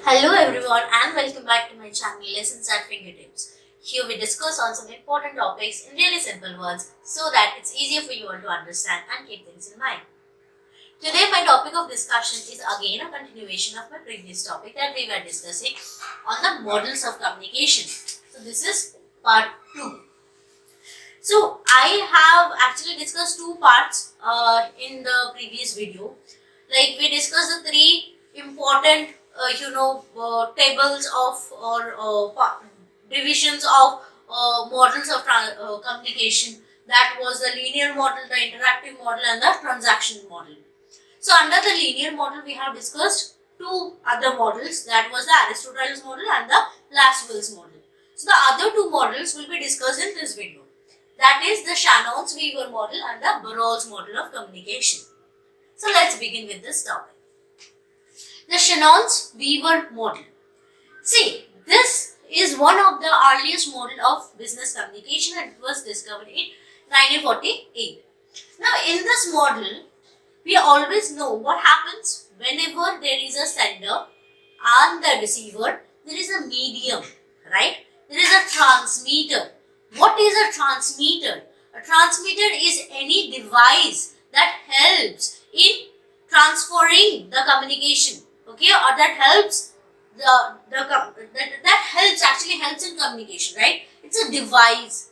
Hello everyone and welcome back to my channel Lessons at Fingertips. Here we discuss on some important topics in really simple words so that it's easier for you all to understand and keep things in mind. Today my topic of discussion is again a continuation of my previous topic that we were discussing on the models of communication. So this is part 2. So I have actually discussed two parts in the previous video. Like we discussed the three important tables of or divisions of models of communication. That was the linear model, the interactive model and the transactional model. So under the linear model we have discussed two other models, that was the Aristotle's model and the Lasswell's model. So the other two models will be discussed in this video. That is the Shannon Weaver Model and the Berle's model of communication. So let's begin with this topic. The Shannon Weaver Model. See, this is one of the earliest model of business communication and it was discovered in 1948. Now in this model, we always know what happens whenever there is a sender and the receiver, there is a medium, right? There is a transmitter. What is a transmitter? A transmitter is any device that helps in transferring the communication, okay, or that helps actually helps in communication, right? It's a device.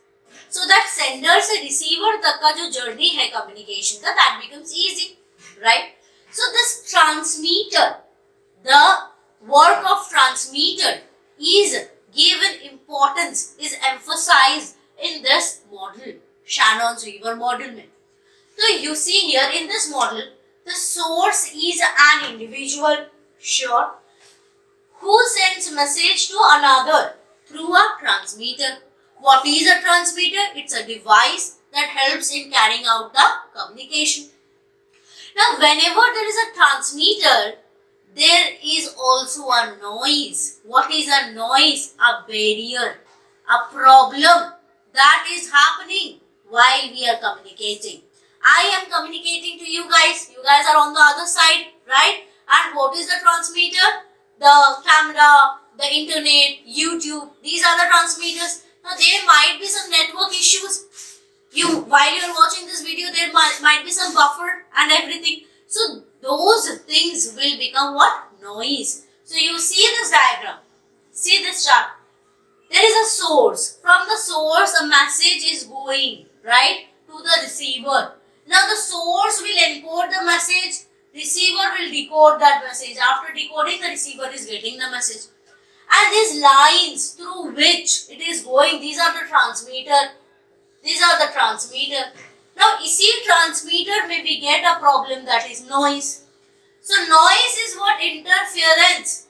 So that sender se receiver tak ka jo journey hai communication ka, that becomes easy, right? So this transmitter, the work of transmitter is given importance, is emphasized in this model, Shannon Weaver Model. So you see here in this model, the source is an individual, sure, who sends message to another through a transmitter. What is a transmitter? It's a device that helps in carrying out the communication. Now whenever there is a transmitter, there is also a noise. What is a noise? A barrier, a problem that is happening while we are communicating. I am communicating to you guys are on the other side, right? And what is the transmitter? The camera, the internet, YouTube, these are the transmitters. Now there might be some network issues. While you are watching this video, there might be some buffer and everything. So those things will become what? Noise. So you see this diagram. See this chart. There is a source. From the source a message is going, right, to the receiver. Now the source will encode the message. Receiver will decode that message. After decoding, the receiver is getting the message. And these lines through which it is going, these are the transmitter. These are the transmitter. Now, इसी transmitter में we get a problem, that is noise. So, noise is what? Interference.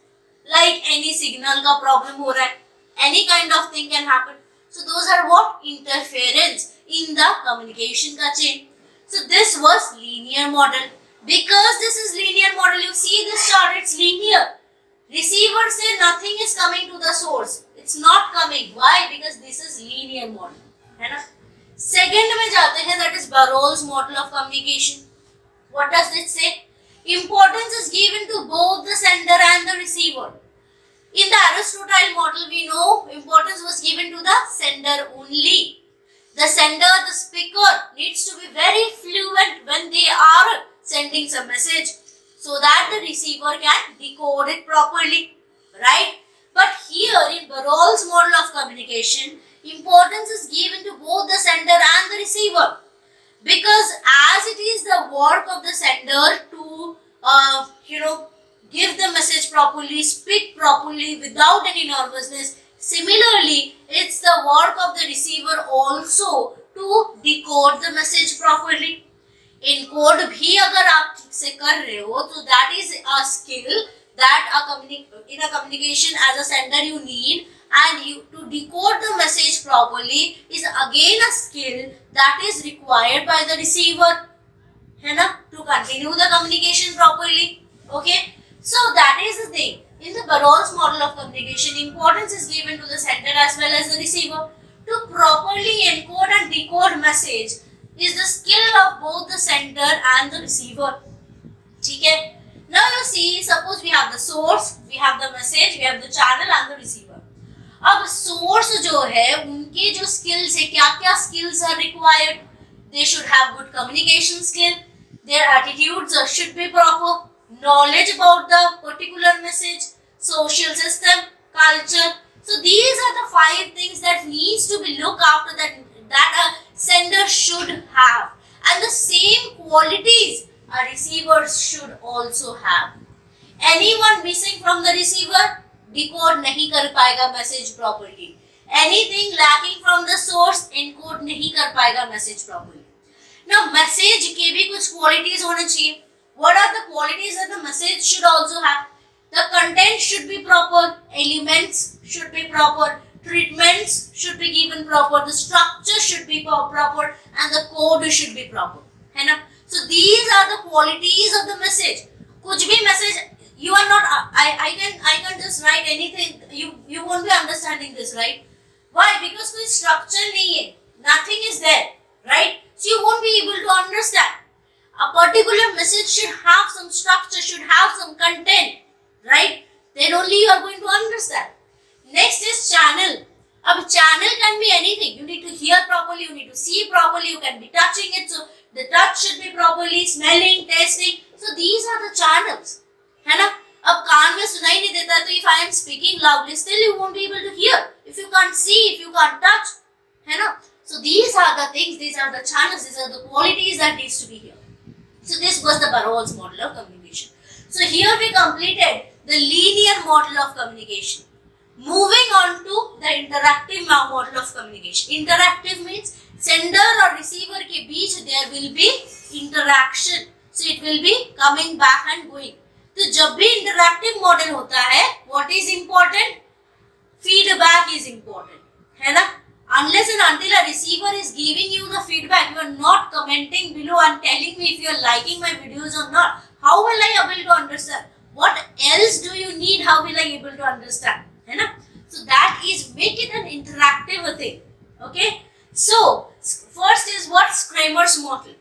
Like any signal का problem हो रहा है. Any kind of thing can happen. So, those are what? Interference in the communication का chain. So, this was linear model. Because this is linear model, you see this chart, it's linear. Receiver say nothing is coming to the source. It's not coming. Why? Because this is linear model. है ना? Second में जाते हैं, that is Berle's model of communication. What does it say? Importance is given to both the sender and the receiver. In the Aristotle model, we know importance was given to the sender only. The sender, the speaker, needs to be very fluent when they are sending some message so that the receiver can decode it properly, right? But here in Berle's model of communication, importance is given to both the sender and the receiver, because as it is the work of the sender to give the message properly, speak properly without any nervousness, similarly it's the work of the receiver also to decode the message properly. Encode भी अगर आप ठीक से कर रहे हो, तो that is a skill that in a communication as a sender you need, and you to decode the message properly is again a skill that is required by the receiver, है ना, to continue the communication properly. Okay, so that is the thing. In the Berle's model of communication, importance is given to the sender as well as the receiver. To properly encode and decode message is the skill of both the sender and the receiver. ठीक है? Now you see, suppose we have the source, we have the message, we have the channel and the receiver. अब source जो है उनके जो skills है, क्या क्या skills are required? They should have good communication skill, their attitudes should be proper, knowledge about the particular message, social system, culture. So these are the 5 things that needs to be looked after, that a sender should have, and the same qualities a receiver should also have. Anyone missing from the receiver decode नहीं कर पाएगा message properly. Anything lacking from the source encode नहीं कर पाएगा message properly. Now message के भी कुछ qualities होने चाहिए. What are the qualities that the message should also have? The content should be proper, elements should be proper, treatments should be given proper, the structure should be proper, and the code should be proper. है ना? So these are the qualities of the message. कुछ भी message you are not. I can just write anything. You won't be understanding this, right? Why? Because कोई structure नहीं है. Nothing is there, right? So you won't be able to understand. A particular message should have some structure, should have some content, right? Then only you are going to understand. Next is channel. अब channel can be anything. You need to hear properly, you need to see properly, you can be touching it. So the touch should be properly, smelling, tasting. So these are the channels. है ना? अब कान में सुनाई नहीं देता तो if I am speaking loudly, still you won't be able to hear. If you can't see, if you can't touch, है ना? So these are the things, these are the channels, these are the qualities that needs to be here. So this was the Berle's model of communication. So here we completed the linear model of communication. Moving on to the interactive model of communication. Interactive means sender or receiver के बीच there will be interaction. So it will be coming back and going. तो जब भी interactive model होता है, what is important? Feedback is important, है ना? Unless and until a receiver is giving you the feedback, you are not commenting below and telling me if you are liking my videos or not. How will I able to understand? What else do you need? How will I able to understand? है ना? So that is make it an interactive thing. Okay? So first is what Kramer's model.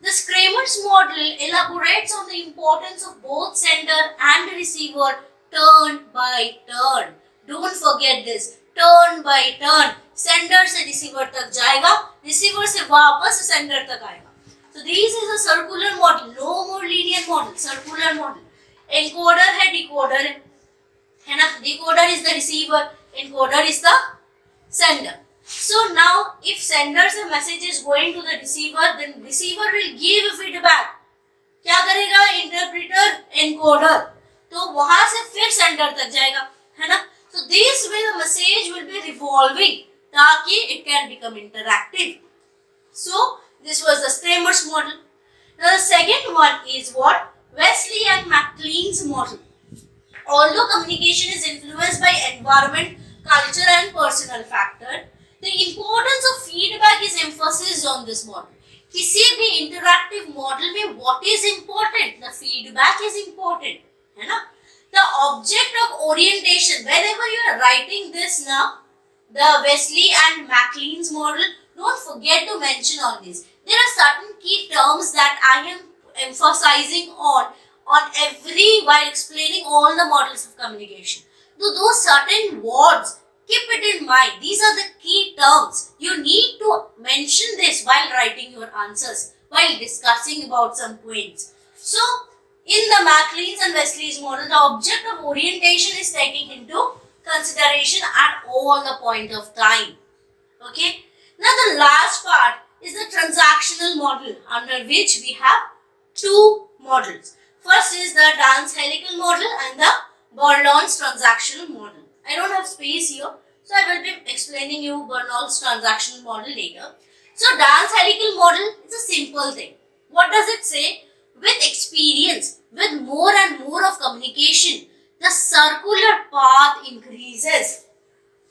The Kramer's model elaborates on the importance of both sender and receiver turn by turn. Don't forget this. Turn by turn. Sender से receiver तक जाएगा, receiver से वापस sender तक आएगा. So this is a circular model. No more linear model. Circular model. Encoder है, decoder है ना? Decoder is the receiver. Encoder is the sender. So now, if sender's message is going to the receiver, then receiver will give feedback. क्या करेगा? Interpreter, encoder. तो वहाँ से फिर sender तक जाएगा, है ना? So this way the message will be revolving, ताकि it can become interactive. So this was the Kramer's model. Now the second one is what? Westley and Maclean's model. Although communication is influenced by environment, culture, and personal factor, the importance of feedback is emphasized on this model. किसी भी interactive model में what is important? The feedback is important, है ना? The object of orientation. Whenever you are writing this now, the Westley and Maclean's model, don't forget to mention all this. There are certain key terms that I am emphasizing on every while explaining all the models of communication. So those certain words, keep it in mind. These are the key terms. You need to mention this while writing your answers, while discussing about some points. So, in the Maclean's and Westley's model, the object of orientation is taken into consideration at all the point of time. Okay? Now, the last part is the transactional model, under which we have two models. First is the Dance helical model and the Berle's transactional model. I don't have space here, so I will be explaining you Berle's transactional model later. So, Dance helical model is a simple thing. What does it say? With experience, with more and more of communication, the circular path increases.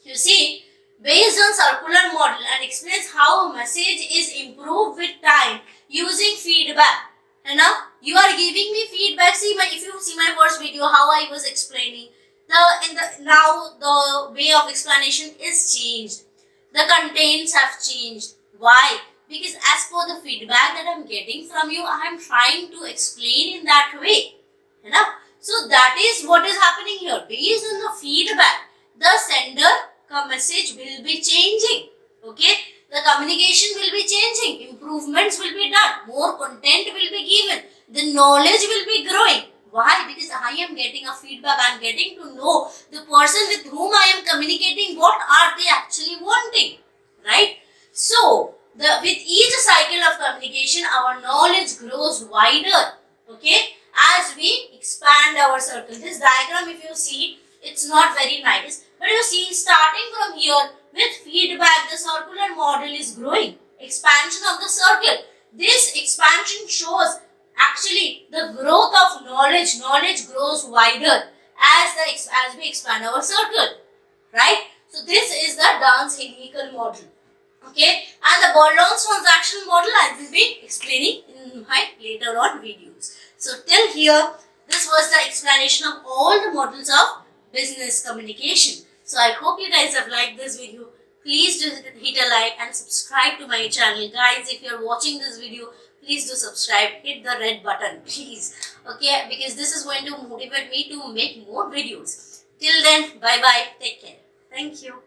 You see, based on circular model and explains how a message is improved with time using feedback. And now you are giving me feedback. See if you see my first video, how I was explaining. Now the way of explanation is changed. The contents have changed. Why? Because as per the feedback that I am getting from you, I am trying to explain in that way. है ना? So that is what is happening here. Based on the feedback, the sender का message will be changing. Okay, the communication will be changing. Improvements will be done. More content will be given. The knowledge will be growing. Why? Because I am getting a feedback. I am getting to know the person with whom I am communicating. What are they actually wanting? Right? So with each cycle of communication, our knowledge grows wider. Okay, as we expand our circle. This diagram, if you see, it's not very nice, but you see, starting from here with feedback, the circular model is growing. Expansion of the circle. This expansion shows actually the growth of knowledge. Knowledge grows wider as we expand our circle. Right? So this is the dance helical model. Okay, and the Berle's transactional model I will be explaining in my later on videos. So till here, this was the explanation of all the models of business communication. So I hope you guys have liked this video. Please do hit a like and subscribe to my channel. Guys, if you are watching this video, please do subscribe. Hit the red button, please. Okay, because this is going to motivate me to make more videos. Till then, bye-bye. Take care. Thank you.